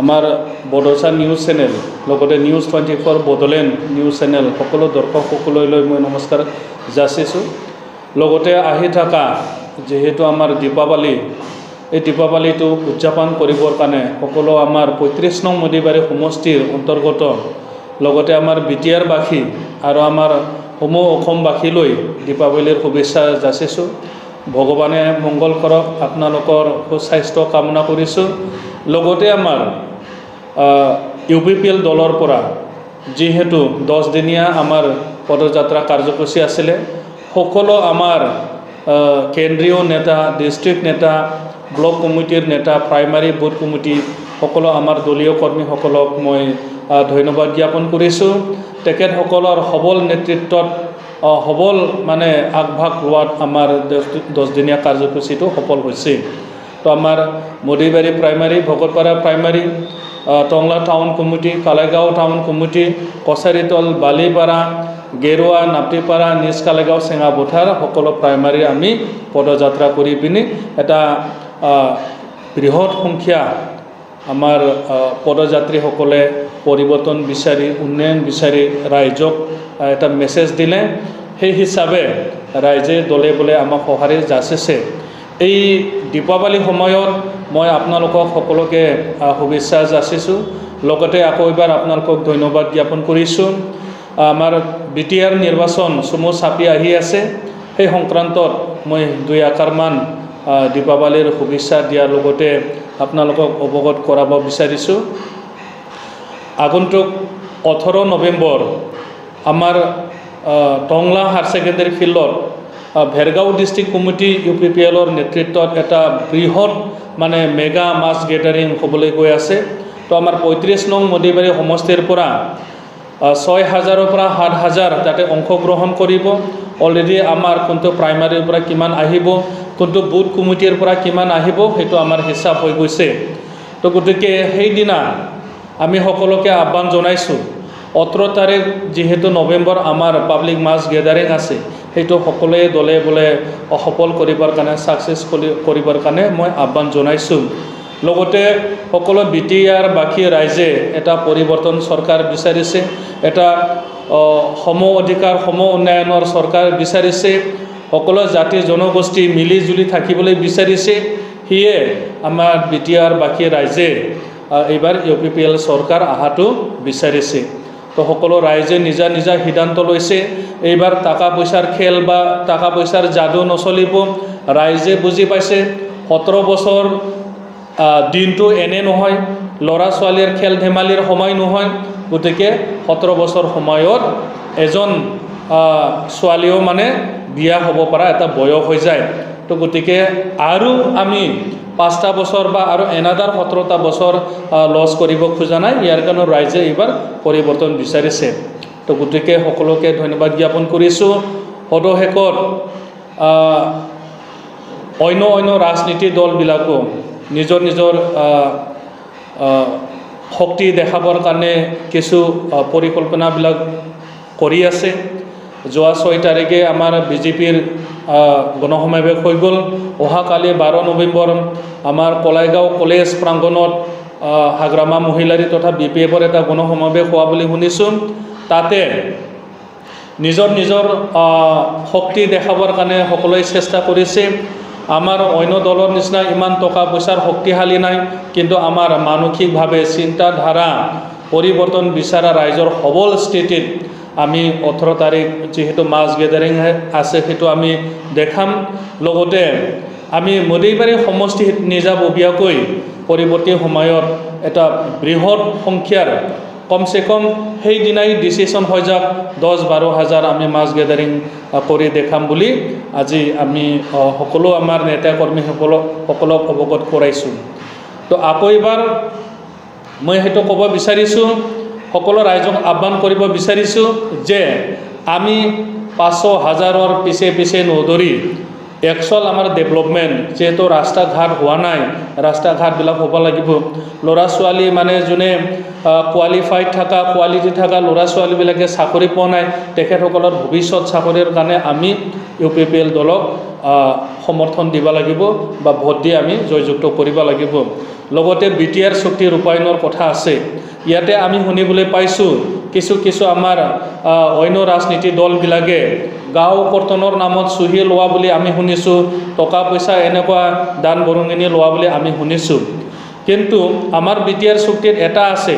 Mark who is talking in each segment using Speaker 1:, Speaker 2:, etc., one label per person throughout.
Speaker 1: আমাৰ বড়োচা news channel লগতে news 24 Bodoland news channel সকলো দৰ্শকসকললৈ মই নমস্কাৰ যাচিছোঁ। লগতে আহি থকা যেহেতু আমাৰ দীপাৱলী, এই দীপাৱলীটো উদযাপন কৰিবৰ কাৰণে সকলো আমাৰ 35 নং মদিবাৰী সমষ্টিৰ অন্তৰ্গত লগতে আমাৰ বিটিআৰবাসী আৰু আমাৰ সমূহ অসমবাসীলৈ দীপাৱলীৰ শুভেচ্ছা যাচিছোঁ। ভগৱানে মংগল কৰক, আপোনালোকৰ সুস্বাস্থ্য কামনা কৰিছোঁ। লগতে আমাৰ UPPL দলৰ পৰা যেহেতু 10 দিনীয়া আমাৰ পদযাত্ৰা কাৰ্যসূচী আছিলে, সকলো আমাৰ কেন্দ্ৰীয় নেতা, ডিষ্ট্ৰিক্ট নেতা, ব্লক কমিটিৰ নেতা, প্ৰাইমাৰী বুথ কমিটি সকলো আমাৰ দলীয় কৰ্মীসকলক মই ধন্যবাদ জ্ঞাপন কৰিছোঁ। তেখেতসকলৰ সবল নেতৃত্বত সবল মানে আগভাগ লোৱাত আমাৰ 10 দিনীয়া কাৰ্যসূচীটো সফল হৈছে। তো আমাৰ Modibari primary, Bhakatpara primary, Tangla town committee, Kalegaon town committee, Kacharital, Balipara, Gerua, Naptipara, নিজ কালেগাঁও, চেঙাপথাৰ সকলো প্ৰাইমাৰী আমি পদযাত্ৰা কৰি পিনি এটা বৃহৎ সংখ্যা আমাৰ পদযাত্ৰীসকলে পৰিৱৰ্তন বিচাৰি, উন্নয়ন বিচাৰি ৰাইজক এটা মেছেজ দিলে। সেই হিচাপে ৰাইজে দলে বলে আমাক সঁহাৰি যাচিছে। এই দীপাৱলীৰ সময়ত মই আপোনালোকক সকলোকে শুভেচ্ছা যাচিছোঁ। লগতে আকৌ এবাৰ আপোনালোকক ধন্যবাদ জ্ঞাপন কৰিছোঁ। আমাৰ BTR নিৰ্বাচন চমু চাপি আহি আছে, সেই সংক্ৰান্তত মই 2 আকাৰমান দীপাৱলীৰ শুভেচ্ছা দিয়াৰ লগতে আপোনালোকক অৱগত কৰাব বিচাৰিছোঁ। আগন্তুক 18 নৱেম্বৰ আমাৰ টংলা হায়াৰ ছেকেণ্ডেৰী ফিল্ডত ভেৰগাঁও ডিষ্ট্ৰিক্ট কমিটি UPPLৰ নেতৃত্বত এটা বৃহৎ মানে মেগা মাছ গেডাৰিং হ'বলৈ গৈ আছে। তো আমাৰ 35 নং মদিবাৰী সমষ্টিৰ পৰা 6,000-ৰ পৰা 7,000 তাতে অংশগ্ৰহণ কৰিব। অলৰেডি আমাৰ কোনটো প্ৰাইমাৰীৰ পৰা কিমান আহিব, কোনটো বুথ কমিটিৰ পৰা কিমান আহিব, সেইটো আমাৰ হিচাপ হৈ গৈছে। তো গতিকে সেইদিনা আমি সকলোকে আহ্বান জনাইছোঁ, 18 তাৰিখ যেহেতু নৱেম্বৰ আমাৰ পাব্লিক মাছ গেডাৰিং আছে, সেইটো সকলোৱে দলে বলে সফল কৰিবৰ কাৰণে, ছাকচেছ কৰিবৰ কাৰণে মই আহ্বান জনাইছোঁ। লগতে সকলো BTR বাকী ৰাইজে এটা পৰিৱৰ্তন চৰকাৰ বিচাৰিছে, এটা সম অধিকাৰ সম উন্নয়নৰ চৰকাৰ বিচাৰিছে, সকলো জাতি জনগোষ্ঠী মিলি জুলি থাকিবলৈ বিচাৰিছে। সেয়ে আমাৰ BTR বাকী ৰাইজে এইবাৰ UPPL চৰকাৰ অহাটো বিচাৰিছে। তো সকলো ৰাইজে নিজা নিজা সিদ্ধান্ত লৈছে। এইবাৰ টকা পইচাৰ খেল বা টকা পইচাৰ যাদু নচলিব। ৰাইজে বুজি পাইছে 17 বছৰ দিনটো এনে নহয়, ল'ৰা ছোৱালীৰ খেল ধেমালিৰ সময় নহয়। গতিকে 17 বছৰ সময়ত এজন ছোৱালীও মানে বিয়া হ'ব পৰা এটা বয়স হৈ যায়। তো গতিকে আৰু আমি 5টা বছৰ বা আৰু এনাদাৰ 17টা বছৰ লছ কৰিব খোজা নাই। ইয়াৰ কাৰণে ৰাইজে এইবাৰ পৰিৱৰ্তন বিচাৰিছে। তো গতিকে সকলোকে ধন্যবাদ জ্ঞাপন কৰিছোঁ। সদশেষত অন্য ৰাজনীতি দলবিলাকো নিজৰ নিজৰ শক্তি দেখাবৰ কাৰণে কিছু পৰিকল্পনাবিলাক কৰি আছে। যোৱা 6 তাৰিখে আমাৰ BJPৰ গণসমাৱেশ হৈ গ'ল। অহাকালি 12 নৱেম্বৰ আমাৰ কলাইগাঁও কলেজ প্ৰাংগণত হাগ্ৰামা মহিলাৰী তথা BPFৰ এটা গণসমাৱেশ হোৱা বুলি শুনিছোঁ। তাতে নিজৰ নিজৰ শক্তি দেখাবৰ কাৰণে সকলোৱে চেষ্টা কৰিছে। আমাৰ অন্য দলৰ নিচিনা ইমান টকা পইচাৰ শক্তিশালী নাই, কিন্তু আমাৰ মানসিকভাৱে চিন্তাধাৰা পৰিৱৰ্তন বিচৰা ৰাইজৰ সবল স্থিতিত আমি 18 তাৰিখ যেহেতু মাছ গেডাৰিং আছে সেইটো আমি দেখাম। লগতে আমি মদিবাৰী সমষ্টিত নিজাববীয়াকৈ পৰৱৰ্তী সময়ত এটা বৃহৎ সংখ্যাৰ কমচে কম সেইদিনাই ডিচিশ্যন হৈ যাওক 10-12 হাজাৰ আমি মাছ গেডাৰিং কৰি দেখাম বুলি আজি আমি সকলো আমাৰ নেতা কৰ্মীসকলক অৱগত কৰাইছোঁ। তো আকৌ এবাৰ মই সেইটো ক'ব বিচাৰিছোঁ, সকলো ৰাইজক আহ্বান কৰিব বিচাৰিছোঁ যে আমি 500-1000ৰ পিছে পিছে নদৌৰি একচুৱেল আমাৰ ডেভেলপমেণ্ট যিহেতু ৰাস্তা ঘাট হোৱা নাই, ৰাস্তা ঘাটবিলাক হ'ব লাগিব। ল'ৰা ছোৱালী মানে যোনে কোৱালিফাইড থকা কোৱালিটি থকা ল'ৰা ছোৱালীবিলাকে চাকৰি পোৱা নাই, তেখেতসকলৰ ভৱিষ্যত চাকৰিৰ কাৰণে আমি UPPL দলক সমৰ্থন দিব লাগিব বা ভোট দি আমি জয়যুক্ত কৰিব লাগিব। লগতে BTR চুক্তি ৰূপায়ণৰ কথা আছে। ইয়াতে আমি শুনিবলৈ পাইছোঁ কিছু আমাৰ অন্য ৰাজনীতি দলবিলাকে গাঁও কৰ্তনৰ নামত চুহি লোৱা বুলি আমি শুনিছোঁ, টকা পইচা এনেকুৱা দান বৰঙণি লোৱা বুলি আমি শুনিছোঁ। কিন্তু আমাৰ BTR চুক্তিত এটা আছে,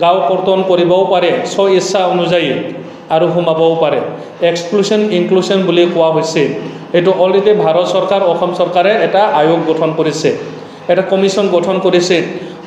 Speaker 1: গাঁও কৰ্তন কৰিবও পাৰে স্ব ইচ্ছা অনুযায়ী আৰু সোমাবও পাৰে। এক্সক্লুশ্যন ইনক্লুশ্যন বুলি কোৱা হৈছে। এইটো অলৰেডি ভাৰত চৰকাৰ অসম চৰকাৰে এটা আয়োগ গঠন কৰিছে, এটা কমিশ্যন গঠন কৰিছে।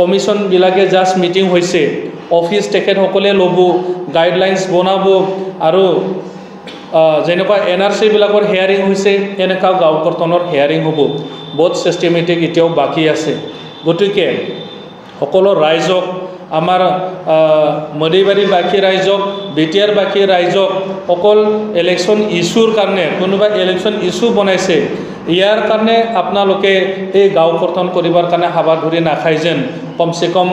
Speaker 1: কমিশ্যনবিলাকে জাষ্ট মিটিং হৈছে, অফিচ তেখেতসকলে ল'ব, গাইডলাইন্স বনাব আৰু যেনেকুৱা NRC বিলাকৰ হেয়াৰিং হৈছে এনেকুৱা গাঁও কৰ্তনৰ হেয়াৰিং হ'ব। বহুত চিষ্টেমেটিক এতিয়াও বাকী আছে। গতিকে সকলো ৰাইজক, আমাৰ মদৈবাৰীবাসী ৰাইজক, BTR-বাসী ৰাইজক অকল ইলেকশ্যন ইছ্যুৰ কাৰণে কোনোবা ইলেকশ্যন ইছ্যু বনাইছে, ইয়াৰ কাৰণে আপোনালোকে এই গাঁও কৰ্তন কৰিবৰ কাৰণে হাবা ধৰি নাখায় যেন কমচে কম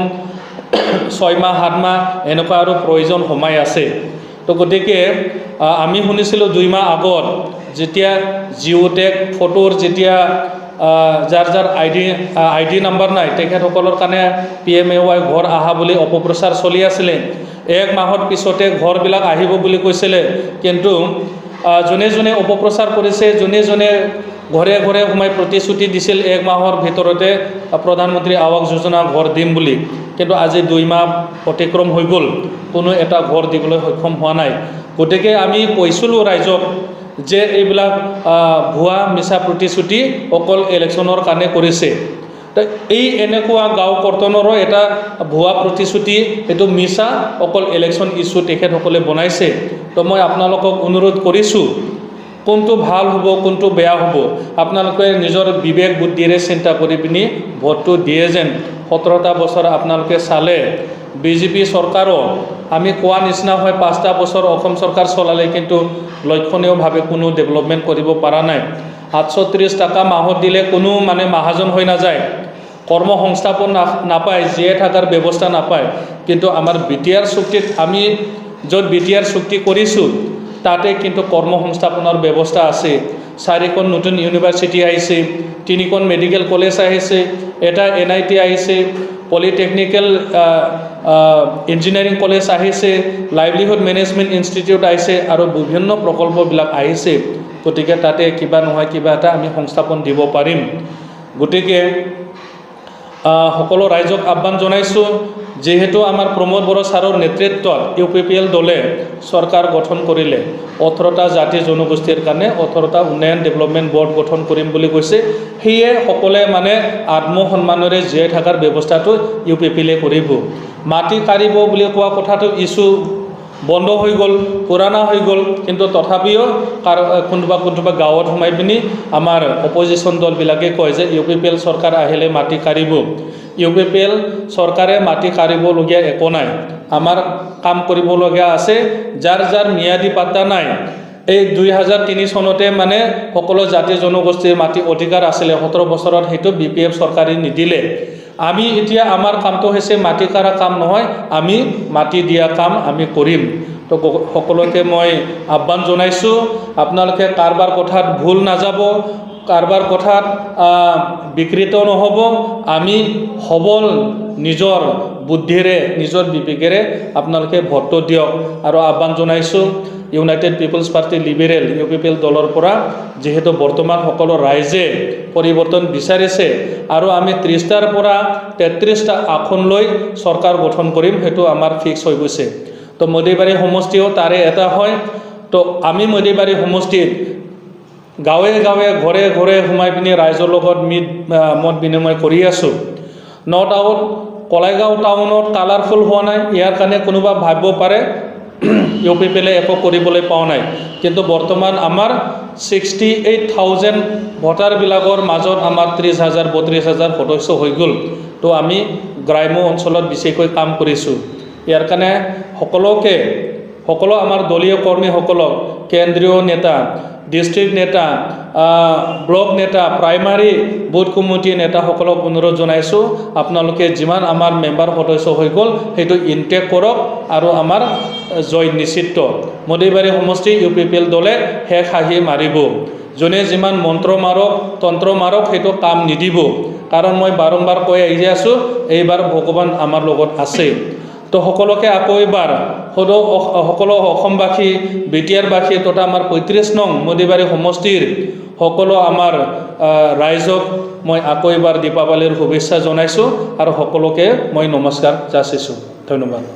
Speaker 1: 6 মাহ 7 মাহ এনেকুৱা আৰু প্ৰয়োজন সোমাই আছে। তো গতিকে আমি শুনিছিলোঁ 2 মাহ আগত যেতিয়া জিঅ'টেক ফটোৰ যেতিয়া যাৰ আইডি নাম্বাৰ নাই তেখেতসকলৰ কাৰণে PMAY ঘৰ অহা বুলি অপপ্ৰচাৰ চলি আছিলে। 1 মাহৰ পিছতে ঘৰবিলাক আহিব বুলি কৈছিলে, কিন্তু যোনে যোনে অপপ্ৰচাৰ কৰিছে, যোনে যোনে ঘৰে ঘৰে সোমাই প্ৰতিশ্ৰুতি দিছিল 1 মাহৰ ভিতৰতে প্ৰধানমন্ত্ৰী আৱাস যোজনা ঘৰ দিম বুলি, কিন্তু আজি 2 মাহ অতিক্ৰম হৈ গ'ল, কোনো এটা ঘৰ দিবলৈ সক্ষম হোৱা নাই। গতিকে আমি কৈছিলোঁ ৰাইজক যে এইবিলাক ভুৱা মিছা প্ৰতিশ্ৰুতি অকল ইলেকশ্যনৰ কাৰণে কৰিছে। তো এই এনেকুৱা গাঁও কৰ্তনৰো এটা ভুৱা প্ৰতিশ্ৰুতি, এইটো মিছা অকল ইলেকশ্যন ইছ্যু তেখেতসকলে বনাইছে। তো মই আপোনালোকক অনুৰোধ কৰিছোঁ, কোনটো ভাল হ'ব কোনটো বেয়া হ'ব আপোনালোকে নিজৰ বিবেক বুদ্ধিৰে চিন্তা কৰি পিনি ভোটটো দিয়ে যেন। 17টা বছৰ আপোনালোকে চালে, BJP চৰকাৰো আমি কোৱা নিচিনা হয় 5টা বছৰ অসম চৰকাৰ চলালে, কিন্তু লক্ষণীয়ভাৱে কোনো ডেভেলপমেণ্ট কৰিব পৰা নাই। 730 টকা মাহত দিলে কোনো মানে মহাজন হৈ নাযায়, কৰ্মসংস্থাপন নাপায়, জীয়াই থকাৰ ব্যৱস্থা নাপায়। কিন্তু আমাৰ BTR চুক্তিত আমি য'ত BTR চুক্তি কৰিছোঁ তাতে কিন্তু কৰ্মসংস্থাপনৰ ব্যৱস্থা আছে। 4খন নতুন ইউনিভাৰ্চিটি আহিছে, 3খন মেডিকেল কলেজ আহিছে, এটা NIT আহিছে, পলিটেকনিকেল ইঞ্জিনিয়াৰিং কলেজ আহিছে, লাইভলিহুড মেনেজমেণ্ট ইনষ্টিটিউট আহিছে আৰু বিভিন্ন প্ৰকল্পবিলাক আহিছে। গতিকে তাতে কিবা নহয় কিবা এটা আমি সংস্থাপন দিব পাৰিম। গতিকে সকলো ৰাইজক আহ্বান জনাইছোঁ, যেহেতু আমাৰ প্ৰমোদ বড়ো ছাৰৰ নেতৃত্বত UPPL দলে চৰকাৰ গঠন কৰিলে, 18টা জাতি জনগোষ্ঠীৰ কাৰণে 18টা উন্নয়ন ডেভেলপমেণ্ট বৰ্ড গঠন কৰিম বুলি কৈছে। সেয়ে সকলোৱে মানে আত্মসন্মানেৰে জীয়াই থকাৰ ব্যৱস্থাটো UPPLে কৰিব। মাটি কাঢ়িব বুলি কোৱা কথাটো ইছ্যু বন্ধ হৈ গ'ল, পুৰাণা হৈ গ'ল, কিন্তু তথাপিও কোনোবা গাঁৱত সোমাই পিনি আমাৰ অপজিশ্যন দলবিলাকে কয় যে UPPL চৰকাৰ আহিলে মাটি কাঢ়িব। UPPL চৰকাৰে মাটি কাঢ়িবলগীয়া একো নাই, আমাৰ কাম কৰিবলগীয়া আছে। যাৰ ম্যাদী পাত্তা নাই, এই 2003 চনতে মানে সকলো জাতি জনগোষ্ঠীৰ মাটি অধিকাৰ আছিলে, 17 বছৰত সেইটো BPF চৰকাৰে নিদিলে। আমি এতিয়া আমাৰ কামটো হৈছে মাটি কাঢ়া কাম নহয়, আমি মাটি দিয়া কাম আমি কৰিম। তো সকলোকে মই আহ্বান জনাইছোঁ, আপোনালোকে কাৰোবাৰ কথাত ভুল নাযাব, কাৰোবাৰ কথাত বিকৃত নহ'ব। আমি সবল নিজৰ বুদ্ধিৰে নিজৰ বিবেকেৰে আপোনালোকে ভোটটো দিয়ক। আৰু আহ্বান জনাইছোঁ United people's party liberal UPPL দলৰ পৰা, যেহেতু বৰ্তমান সকলো ৰাইজে পৰিৱৰ্তন বিচাৰিছে আৰু আমি 30টাৰ পৰা 33টা আসন লৈ চৰকাৰ গঠন কৰিম, সেইটো আমাৰ ফিক্স হৈ গৈছে। তো মদৈবাৰী সমষ্টিও তাৰে এটা হয়। তো আমি মদৈবাৰী সমষ্টিত গাঁৱে গাঁৱে ঘৰে ঘৰে সোমাই পিনি ৰাইজৰ লগত মত বিনিময় কৰি আছোঁ। নটাউন কলাইগাঁও টাউনত কালাৰফুল হোৱা নাই, ইয়াৰ কাৰণে কোনোবা ভাবিব পাৰে UPPLে একো কৰিবলৈ পোৱা নাই, কিন্তু বৰ্তমান আমাৰ 68,000 ভোটাৰবিলাকৰ মাজত আমাৰ 30,000 32,000 সদস্য হৈ গ'ল। তো আমি গ্ৰাম্য অঞ্চলত বিশেষকৈ কাম কৰিছোঁ। ইয়াৰ কাৰণে সকলো আমাৰ দলীয় কৰ্মীসকলক, কেন্দ্ৰীয় নেতা, ডিষ্ট্ৰিক্ট নেতা, ব্লক নেতা প্ৰাইমাৰী বুথ কমিটি নেতাসকলক অনুৰোধ জনাইছোঁ আপোনালোকে যিমান আমাৰ মেম্বাৰ সদস্য হৈ গ'ল সেইটো ইনটেক কৰক আৰু আমাৰ জয় নিশ্চিত মদিবাৰী সমষ্টি UPPL দলে শেষ হাঁহি মাৰিব যোনে যিমান মন্ত্ৰ মাৰক তন্ত্ৰ মাৰক সেইটো কাম নিদিব কাৰণ মই বাৰম্বাৰ কৈ আহি আছোঁ এইবাৰ ভগৱান আমাৰ লগত আছে তো সকলোকে আকৌ এবাৰ সকলো অসমবাসী বিটিআৰবাসী তথা আমাৰ ৩৫ নং মদিবাৰী সমষ্টিৰ সকলো আমাৰ ৰাইজক মই আকৌ এবাৰ দীপাৱলীৰ শুভেচ্ছা জনাইছোঁ আৰু সকলোকে মই নমস্কাৰ যাচিছোঁ ধন্যবাদ